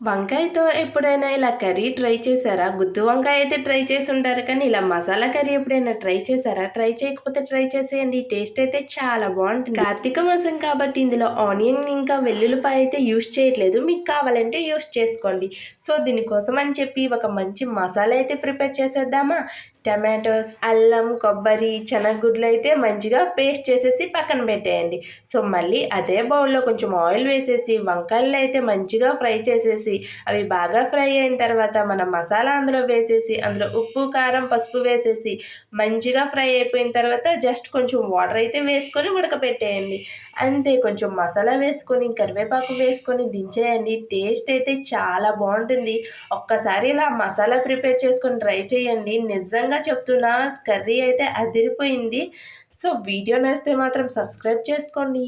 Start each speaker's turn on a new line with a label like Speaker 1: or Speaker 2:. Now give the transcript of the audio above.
Speaker 1: వంకాయతో ఎప్పుడైనా ఇలా curry try చేశారా? గుత్తి వంకాయ అయితే ట్రై చేసుంటారు కానీ, ఇలా మసాలా కర్రీ ఎప్పుడైనా ట్రై చేశారా? ట్రై చేయకపోతే ట్రై చేసేయండి. టేస్ట్ అయితే చాలా బావుంటుంది. కార్తీక మాసం కాబట్టి ఇందులో ఆనియన్ ఇంకా వెల్లుల్లిపాయ అయితే యూజ్ చేయట్లేదు. మీకు కావాలంటే యూజ్ చేసుకోండి. సో, దీనికోసం అని చెప్పి ఒక మంచి మసాలా అయితే ప్రిపేర్ చేసేద్దామా? టమాటోస్, అల్లం, కొబ్బరి, శనగగుడ్లు అయితే మంచిగా పేస్ట్ చేసేసి పక్కన పెట్టేయండి. సో, మళ్ళీ అదే బౌల్‌లో కొంచెం ఆయిల్ వేసేసి వంకాయలను అయితే మంచిగా ఫ్రై చేసేసి అవి బాగా ఫ్రై అయిన తర్వాత మన మసాలా అందులో వేసేసి అందులో ఉప్పు, కారం, పసుపు వేసేసి మంచిగా ఫ్రై అయిపోయిన తర్వాత జస్ట్ కొంచెం వాటర్ అయితే వేసుకొని ఉడకపెట్టేయండి. అంతే కొంచెం మసాలా వేసుకొని, కరివేపాకు వేసుకొని దించేయండి. టేస్ట్ అయితే చాలా బావుంటుంది. ఒక్కసారి ఇలా మసాలా ప్రిపేర్ చేసుకొని ట్రై చేయండి. నిజంగా చెప్తున్నా కర్రీ అయితే అదిరిపోయింది. సో, వీడియో నచ్చితే మాత్రం సబ్స్క్రైబ్ చేసుకోండి.